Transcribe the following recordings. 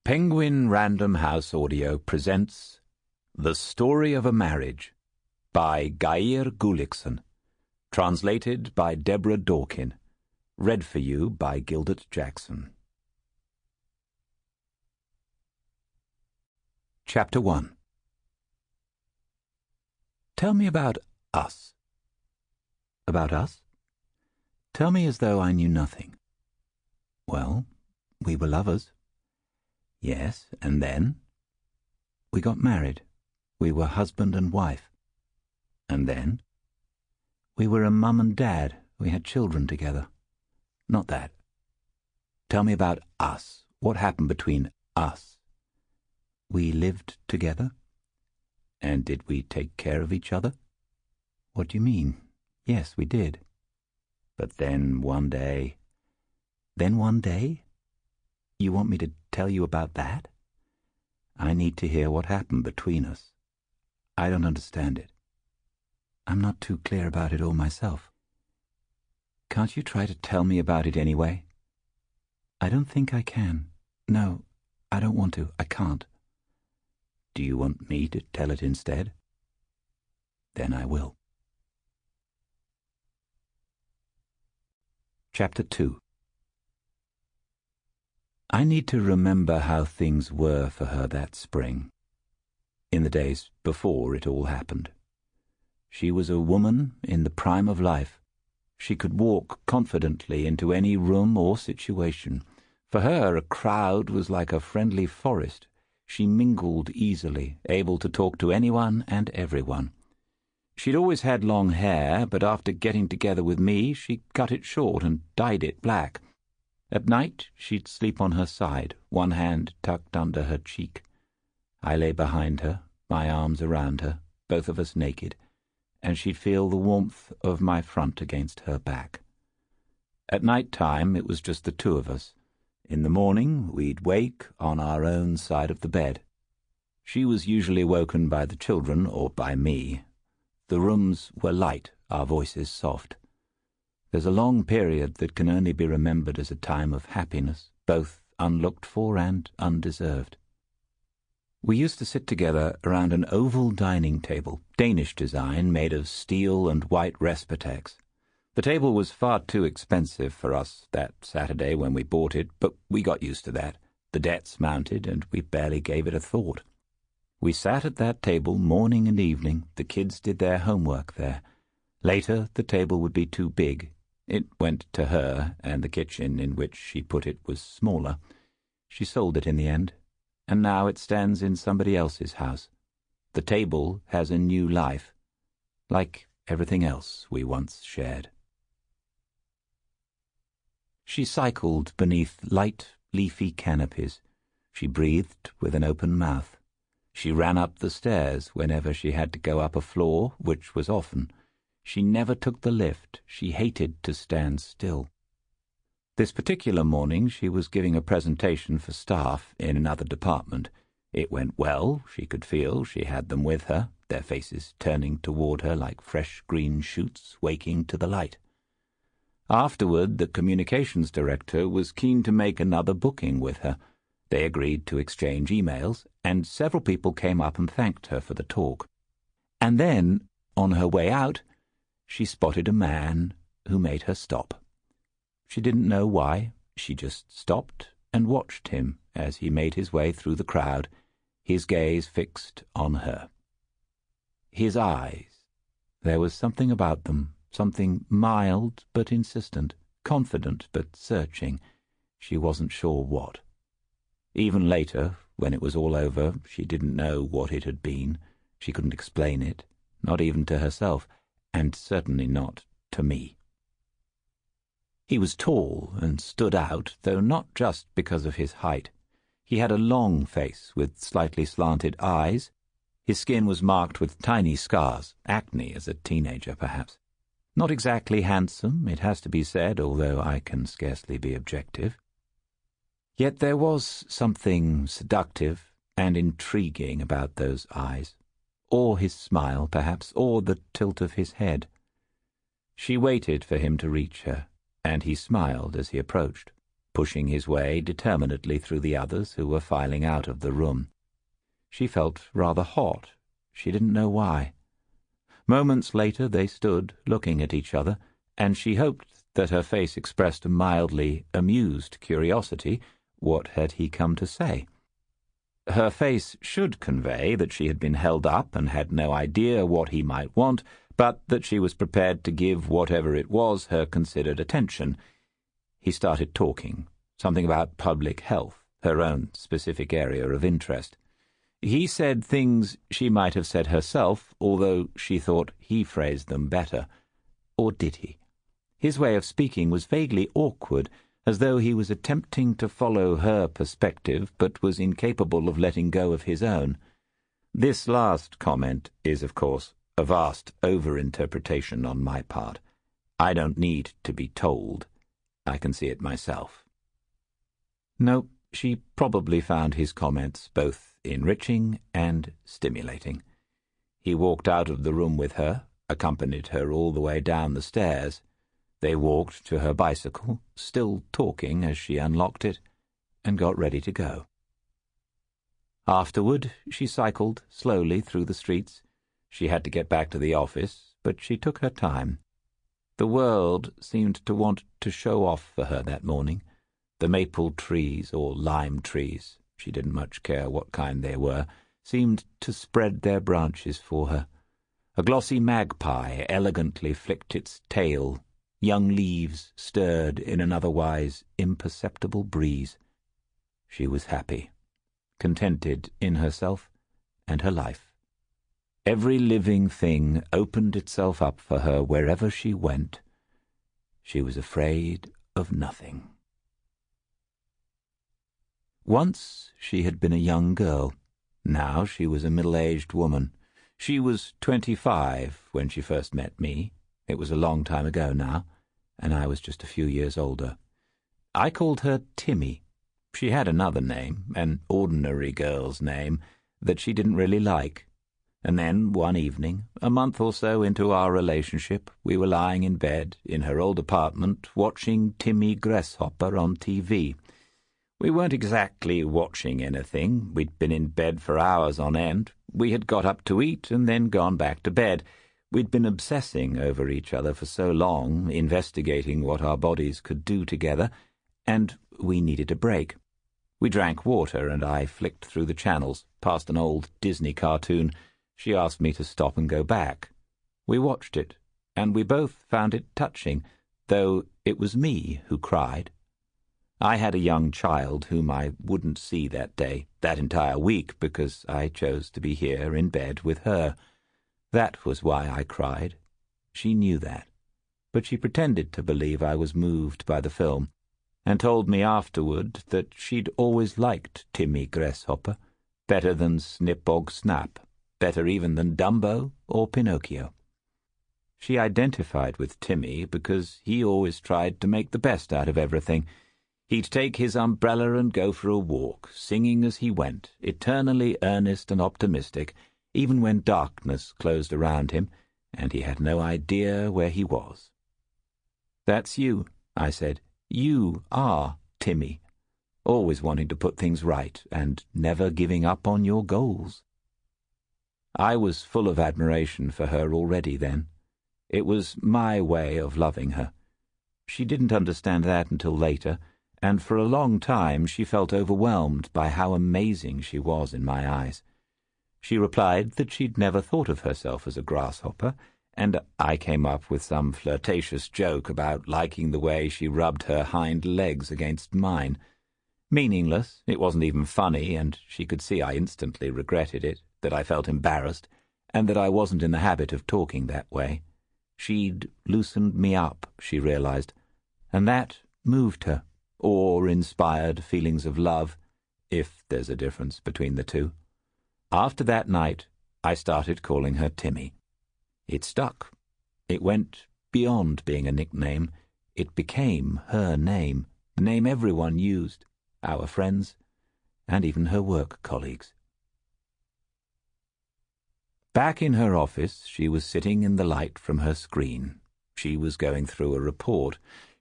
Penguin Random House Audio presents The Story of a Marriage by Geir Gulliksen, translated by Deborah Dawkin, read for you by Gildart Jackson. Chapter 1. Tell me about us. About us? Tell me as though I knew nothing. Well, we were lovers. Yes, and then? We got married. We were husband and wife. And then? We were a mum and dad. We had children together. Not that. Tell me about us. What happened between us? We lived together. And did we take care of each other? What do you mean? Yes, we did. But then one day... Then one day? You want me to tell you about that? I need to hear what happened between us. I don't understand it. I'm not too clear about it all myself. Can't you try to tell me about it anyway? I don't think I can. No, I don't want to. I can't. Do you want me to tell it instead? Then I will. Chapter 2. I need to remember how things were for her that spring, in the days before it all happened. She was a woman in the prime of life. She could walk confidently into any room or situation. For her, a crowd was like a friendly forest. She mingled easily, able to talk to anyone and everyone. She'd always had long hair, but after getting together with me, she cut it short and dyed it black. At night, she'd sleep on her side, one hand tucked under her cheek. I lay behind her, my arms around her, both of us naked, and she'd feel the warmth of my front against her back. At night time, it was just the two of us. In the morning, we'd wake on our own side of the bed. She was usually woken by the children or by me. The rooms were light, our voices soft. There's a long period that can only be remembered as a time of happiness, both unlooked for and undeserved. We used to sit together around an oval dining table, Danish design, made of steel and white respetex. The table was far too expensive for us that Saturday when we bought it, but we got used to that. The debts mounted, and we barely gave it a thought. We sat at that table morning and evening. The kids did their homework there. Later, the table would be too big. It went to her, and the kitchen in which she put it was smaller. She sold it in the end, and now it stands in somebody else's house. The table has a new life, like everything else we once shared. She cycled beneath light, leafy canopies. She breathed with an open mouth. She ran up the stairs whenever she had to go up a floor, which was often. She never took the lift. She hated to stand still. This particular morning she was giving a presentation for staff in another department. It went well. She could feel she had them with her, their faces turning toward her like fresh green shoots waking to the light. Afterward, the communications director was keen to make another booking with her. They agreed to exchange emails, and several people came up and thanked her for the talk. And then, on her way out, she spotted a man who made her stop. She didn't know why. She just stopped and watched him as he made his way through the crowd, his gaze fixed on her. His eyes. There was something about them, something mild but insistent, confident but searching. She wasn't sure what. Even later, when it was all over, she didn't know what it had been. She couldn't explain it, not even to herself, and certainly not to me. He was tall and stood out, though not just because of his height. He had a long face with slightly slanted eyes. His skin was marked with tiny scars, acne as a teenager perhaps. Not exactly handsome, it has to be said, although I can scarcely be objective. Yet there was something seductive and intriguing about those eyes. Or his smile, perhaps, or the tilt of his head. She waited for him to reach her, and he smiled as he approached, pushing his way determinedly through the others who were filing out of the room. She felt rather hot. She didn't know why. Moments later they stood looking at each other, and she hoped that her face expressed a mildly amused curiosity. What had he come to say? Her face should convey that she had been held up and had no idea what he might want, but that she was prepared to give whatever it was her considered attention. He started talking, something about public health, her own specific area of interest. He said things she might have said herself, although she thought he phrased them better. Or did he? His way of speaking was vaguely awkward, as though he was attempting to follow her perspective, but was incapable of letting go of his own. This last comment is, of course, a vast over-interpretation on my part. I don't need to be told. I can see it myself. No, she probably found his comments both enriching and stimulating. He walked out of the room with her, accompanied her all the way down the stairs. They walked to her bicycle, still talking as she unlocked it, and got ready to go. Afterward, she cycled slowly through the streets. She had to get back to the office, but she took her time. The world seemed to want to show off for her that morning. The maple trees, or lime trees, she didn't much care what kind they were, seemed to spread their branches for her. A glossy magpie elegantly flicked its tail. Young leaves stirred in an otherwise imperceptible breeze. She was happy, contented in herself and her life. Every living thing opened itself up for her wherever she went. She was afraid of nothing. Once she had been a young girl. Now she was a middle-aged woman. She was 25 when she first met me. It was a long time ago now, and I was just a few years older. I called her Timmy. She had another name, an ordinary girl's name, that she didn't really like. And then, one evening, a month or so into our relationship, we were lying in bed in her old apartment watching Timmy Grasshopper on TV. We weren't exactly watching anything. We'd been in bed for hours on end. We had got up to eat and then gone back to bed. We'd been obsessing over each other for so long, investigating what our bodies could do together, and we needed a break. We drank water, and I flicked through the channels, past an old Disney cartoon. She asked me to stop and go back. We watched it, and we both found it touching, though it was me who cried. I had a young child whom I wouldn't see that day, that entire week, because I chose to be here in bed with her. That was why I cried. She knew that, but she pretended to believe I was moved by the film, and told me afterward that she'd always liked Timmy Grasshopper, better than Snip-Og-Snap, better even than Dumbo or Pinocchio. She identified with Timmy because he always tried to make the best out of everything. He'd take his umbrella and go for a walk, singing as he went, eternally earnest and optimistic, even when darkness closed around him, and he had no idea where he was. "That's you," I said. "You are Timmy, always wanting to put things right and never giving up on your goals." I was full of admiration for her already then. It was my way of loving her. She didn't understand that until later, and for a long time she felt overwhelmed by how amazing she was in my eyes. She replied that she'd never thought of herself as a grasshopper, and I came up with some flirtatious joke about liking the way she rubbed her hind legs against mine. Meaningless, it wasn't even funny, and she could see I instantly regretted it, that I felt embarrassed, and that I wasn't in the habit of talking that way. She'd loosened me up, she realized, and that moved her, or inspired feelings of love, if there's a difference between the two. After that night, I started calling her Timmy. It stuck. It went beyond being a nickname. It became her name, the name everyone used, our friends, and even her work colleagues. Back in her office, she was sitting in the light from her screen. She was going through a report.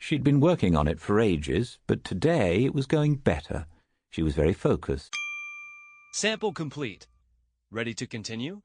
She'd been working on it for ages, but today it was going better. She was very focused. Sample complete. Ready to continue?